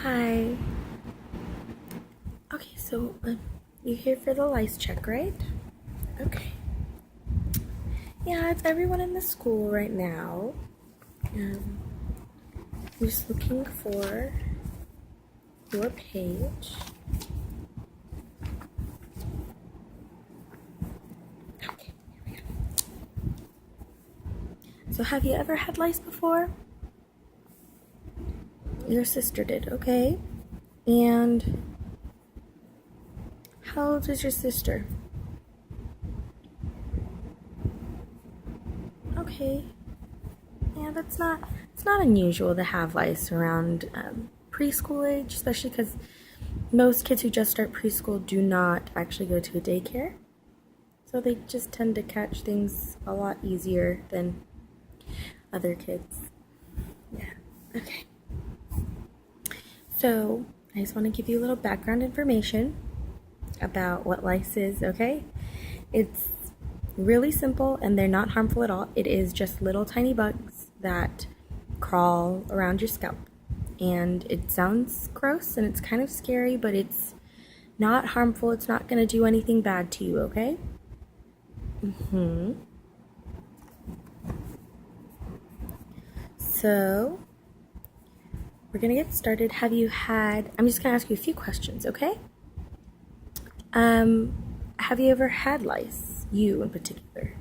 Hi. Okay, so you here for the lice check, right? Okay. Yeah, it's everyone in the school right now. I'm just looking for your page. Okay, here we go. So have you ever had lice before? Your sister did, okay. And how old is your sister? Okay. Yeah, it's not unusual to have lice around preschool age, especially because most kids who just start preschool do not actually go to a daycare. So they just tend to catch things a lot easier than other kids. Yeah, okay. So I just want to give you a little background information about what lice is, okay? It's really simple and they're not harmful at all. It is just little tiny bugs that crawl around your scalp. And it sounds gross and it's kind of scary, but it's not harmful. It's not going to do anything bad to you, okay? So, we're going to get started. I'm just going to ask you a few questions, okay? Have you ever had lice? You in particular?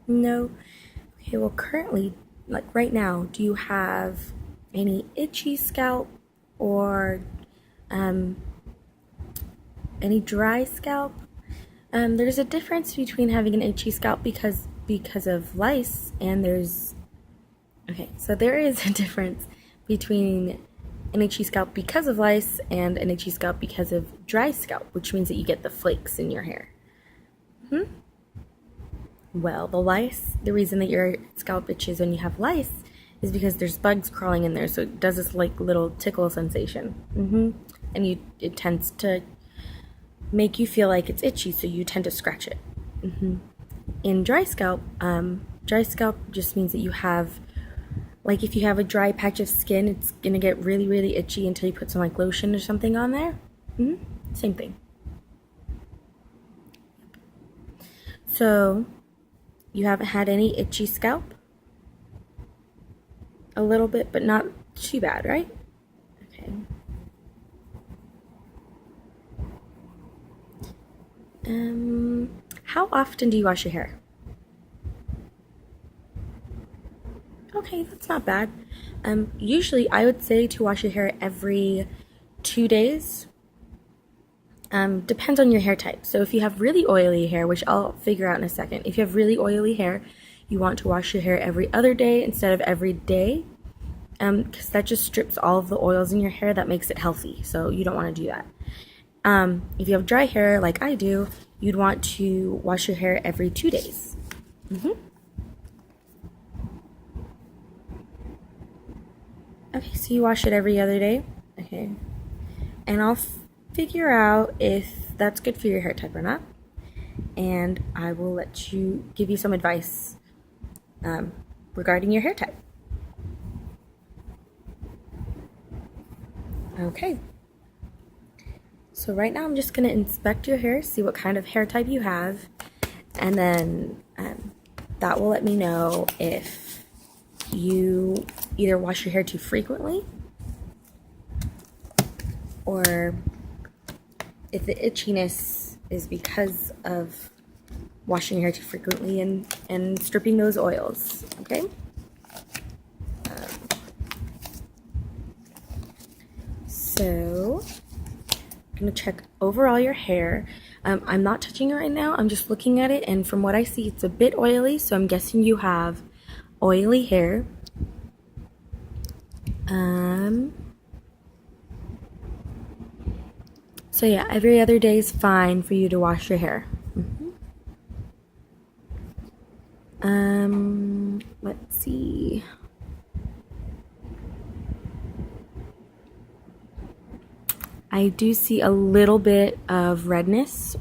No? Okay, well, currently, like right now, do you have any itchy scalp or any dry scalp? There's a difference between having an itchy scalp because of lice, and there is a difference between an itchy scalp because of lice and an itchy scalp because of dry scalp, which means that you get the flakes in your hair. Well, the reason that your scalp itches when you have lice is because there's bugs crawling in there, so it does this like little tickle sensation. And it tends to make you feel like it's itchy, so you tend to scratch it. In dry scalp just means that you have, like if you have a dry patch of skin, it's gonna get really, really itchy until you put some like lotion or something on there. Same thing. So, you haven't had any itchy scalp? A little bit, but not too bad, right? Okay. How often do you wash your hair? Okay, that's not bad. Usually I would say to wash your hair every 2 days. Depends on your hair type. So if you have really oily hair, which I'll figure out in a second, if you have really oily hair, you want to wash your hair every other day instead of every day, because that just strips all of the oils in your hair. That makes it healthy, so you don't want to do that. If you have dry hair like I do, you'd want to wash your hair every 2 days. Okay, so you wash it every other day? Okay. And I'll figure out if that's good for your hair type or not. And I will give you some advice regarding your hair type. Okay. So right now I'm just going to inspect your hair, see what kind of hair type you have, and then that will let me know if you either wash your hair too frequently or if the itchiness is because of washing your hair too frequently and stripping those oils, okay? So I'm going to check overall your hair. I'm not touching it right now. I'm just looking at it, and from what I see, it's a bit oily, so I'm guessing you have oily hair. So yeah, every other day is fine for you to wash your hair. Let's see. I do see a little bit of redness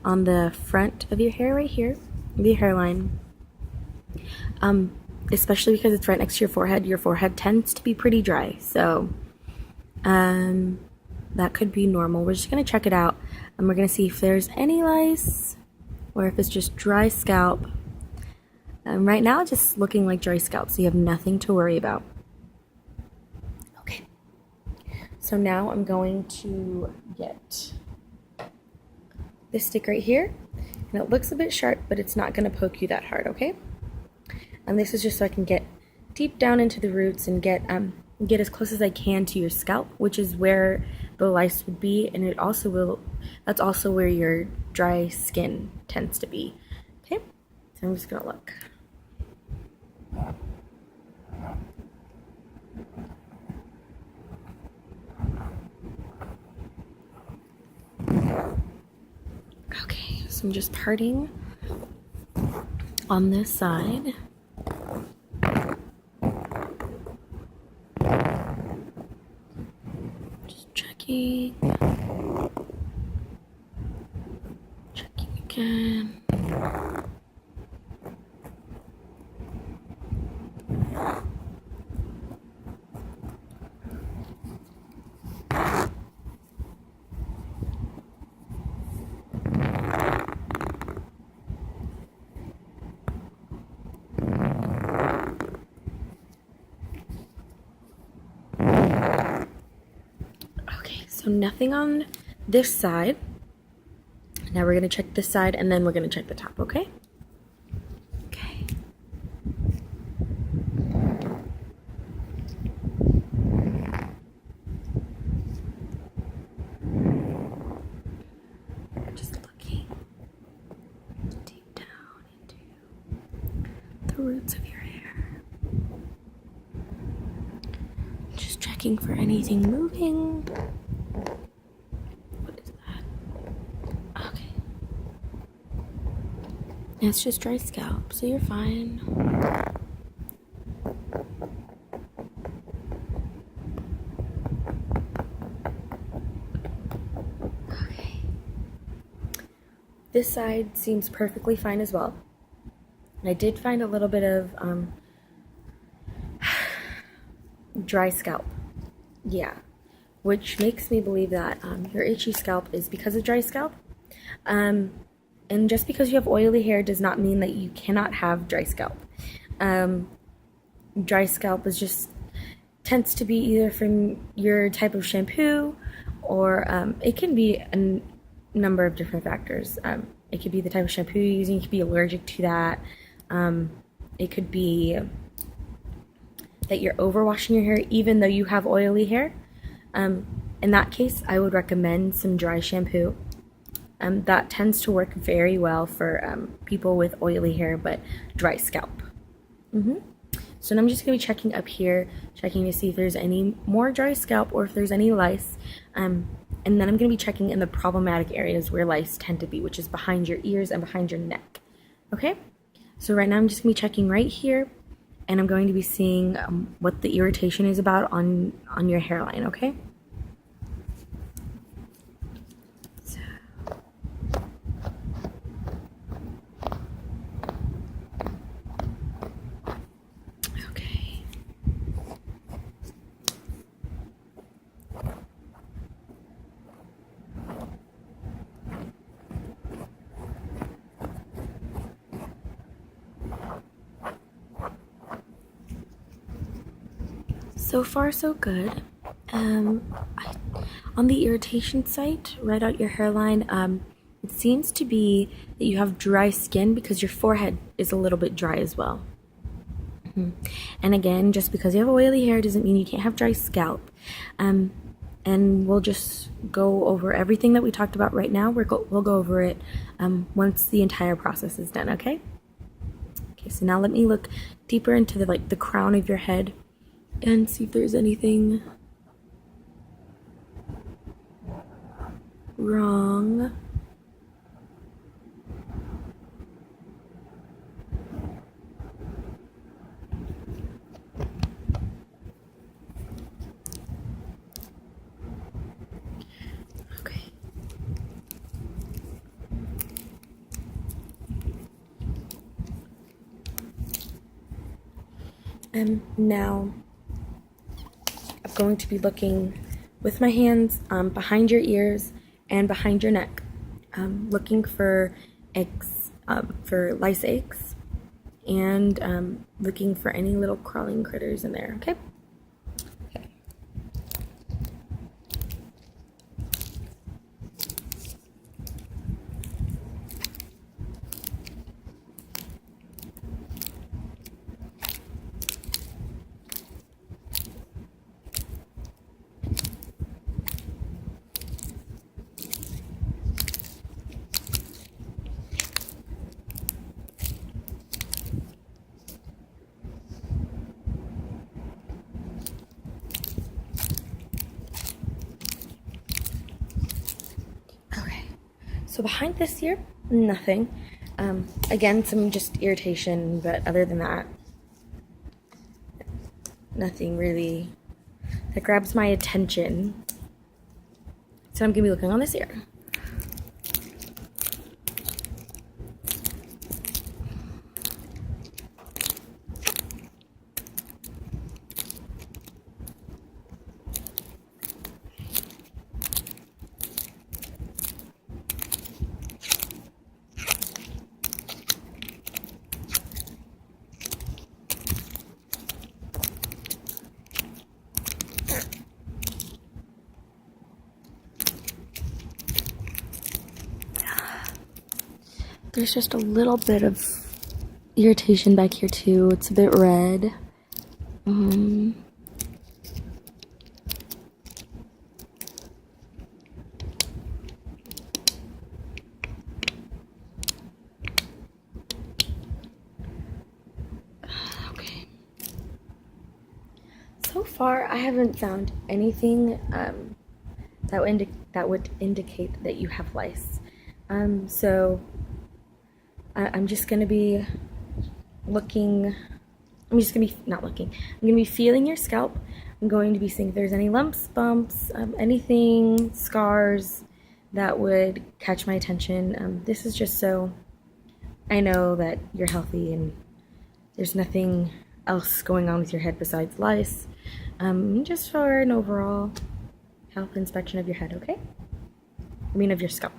on the front of your hair right here, the hairline. Especially because it's right next to your forehead. Your forehead tends to be pretty dry, so That could be normal. We're just going to check it out, and we're going to see if there's any lice or if it's just dry scalp. Right now, it's just looking like dry scalp, so you have nothing to worry about. Okay. So now I'm going to get this stick right here, and it looks a bit sharp, but it's not going to poke you that hard, okay? And this is just so I can get deep down into the roots and get as close as I can to your scalp, which is where the lice would be, and it also will, that's also where your dry skin tends to be. Okay, so I'm just gonna look. Okay, so I'm just parting on this side. Checking again. Okay, so nothing on this side. Now we're going to check this side, and then we're going to check the top, okay? Okay. Just looking deep down into the roots of your hair. Just checking for anything moving. It's just dry scalp, so you're fine. Okay. This side seems perfectly fine as well. And I did find a little bit of dry scalp. Yeah. Which makes me believe that your itchy scalp is because of dry scalp. And just because you have oily hair does not mean that you cannot have dry scalp. Dry scalp tends to be either from your type of shampoo, or it can be a number of different factors. It could be the type of shampoo you're using. You could be allergic to that. It could be that you're overwashing your hair even though you have oily hair. In that case, I would recommend some dry shampoo. That tends to work very well for people with oily hair but dry scalp. So now I'm just going to be checking up here, checking to see if there's any more dry scalp or if there's any lice. And then I'm going to be checking in the problematic areas where lice tend to be, which is behind your ears and behind your neck. Okay? So right now I'm just going to be checking right here, and I'm going to be seeing what the irritation is about on your hairline, okay? So far, so good. On the irritation site, right out your hairline, it seems to be that you have dry skin because your forehead is a little bit dry as well. And again, just because you have oily hair doesn't mean you can't have dry scalp. And we'll just go over everything that we talked about right now. We'll go over it once the entire process is done, okay? Okay, so now let me look deeper into the crown of your head and see if there's anything wrong. Okay. Now I'm going to be looking with my hands behind your ears and behind your neck, looking for eggs, for lice eggs, and looking for any little crawling critters in there, okay? Okay. So behind this ear, nothing. Again, some just irritation, but other than that, nothing really that grabs my attention. So I'm gonna be looking on this ear. There's just a little bit of irritation back here too. It's a bit red. Okay. So far, I haven't found anything that would indicate that you have lice. So I'm just gonna be looking. I'm just gonna be not looking. I'm gonna be feeling your scalp. I'm going to be seeing if there's any lumps, bumps, anything, scars that would catch my attention. This is just so I know that you're healthy and there's nothing else going on with your head besides lice. Just for an overall health inspection of your head, okay? I mean, of your scalp.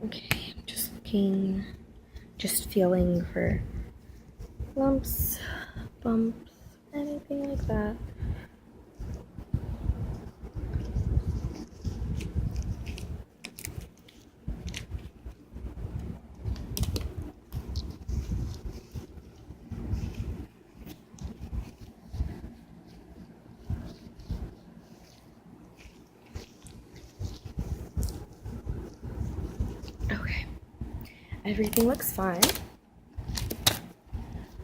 Okay, I'm just looking, just feeling for lumps, bumps, anything like that. Okay, everything looks fine.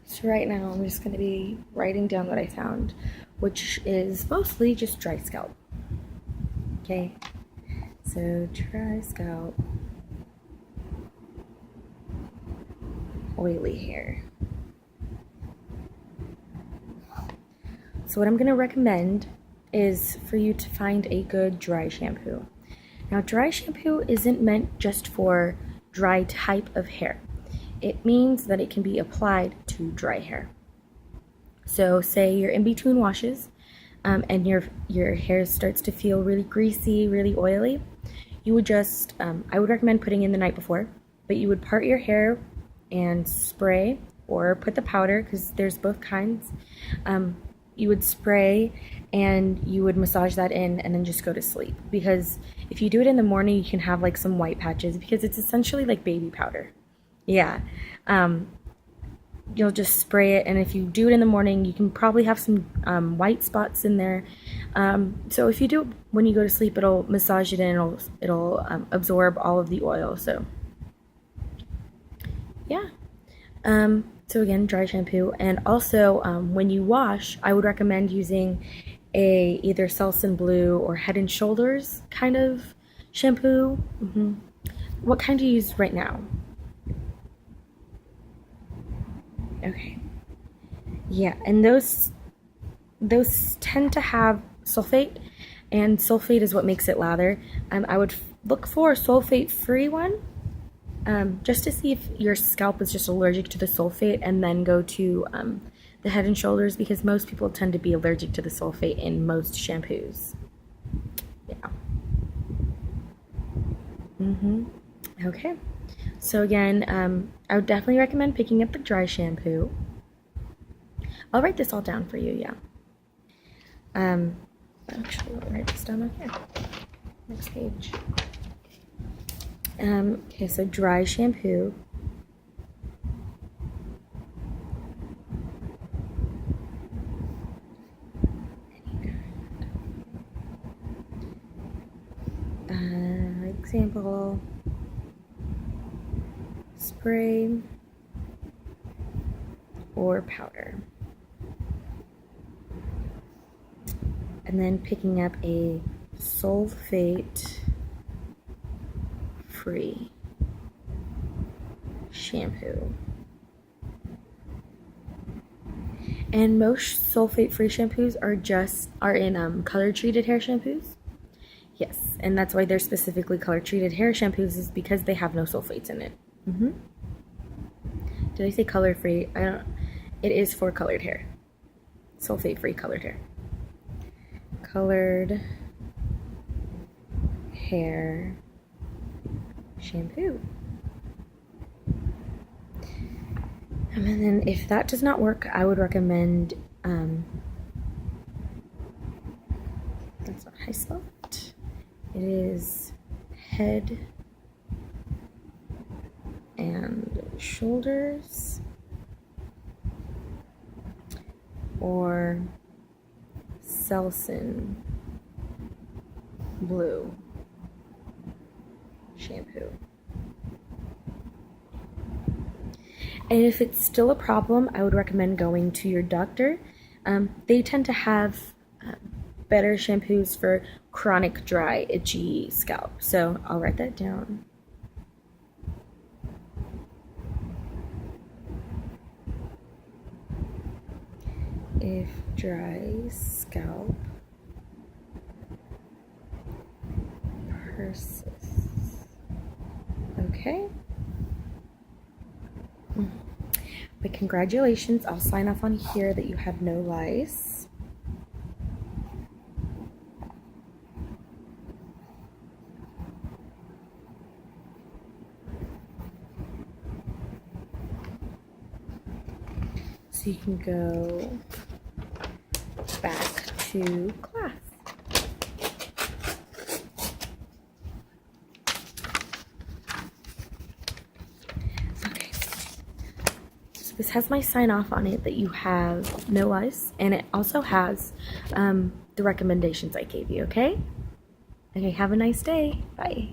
So right now I'm just going to be writing down what I found, which is mostly just dry scalp. Okay, so dry scalp, oily hair. So what I'm going to recommend is for you to find a good dry shampoo. Now, dry shampoo isn't meant just for dry type of hair. It means that it can be applied to dry hair. So say you're in between washes and your hair starts to feel really greasy, really oily, you would just, I would recommend putting in the night before, but you would part your hair and spray or put the powder, because there's both kinds. You would spray and you would massage that in and then just go to sleep, because if you do it in the morning you can have like some white patches, because it's essentially like baby powder. Yeah. You'll just spray it, and if you do it in the morning you can probably have some white spots in there. So if you do it when you go to sleep, it'll massage it in, it'll absorb all of the oil. So yeah. So again, dry shampoo, and also when you wash, I would recommend using either Selsun Blue or Head and Shoulders kind of shampoo. What kind do you use right now? Okay. Yeah, and those tend to have sulfate, and sulfate is what makes it lather. I would look for a sulfate-free one, just to see if your scalp is just allergic to the sulfate, and then go to the Head and Shoulders, because most people tend to be allergic to the sulfate in most shampoos. Yeah. Okay. So again, I would definitely recommend picking up the dry shampoo. I'll write this all down for you, yeah. Actually, I'll write this down on here. Next page. Okay, so dry shampoo. Example, spray or powder. And then picking up a sulfate-free shampoo. And most sulfate-free shampoos are in color-treated hair shampoos. Yes, and that's why they're specifically color-treated hair shampoos, is because they have no sulfates in it. Did I say color-free? I don't. It is for colored hair. Sulfate-free colored hair. Colored hair shampoo. And then if that does not work, I would recommend that's not high spot. It is Head and Shoulders or Selsun Blue shampoo. And if it's still a problem, I would recommend going to your doctor. They tend to have better shampoos for chronic dry, itchy scalp. So I'll write that down. If dry scalp persists. Okay. But congratulations, I'll sign off on here that you have no lice. So you can go back to class. Okay. So this has my sign off on it that you have no lice, and it also has the recommendations I gave you, okay? Okay, have a nice day. Bye.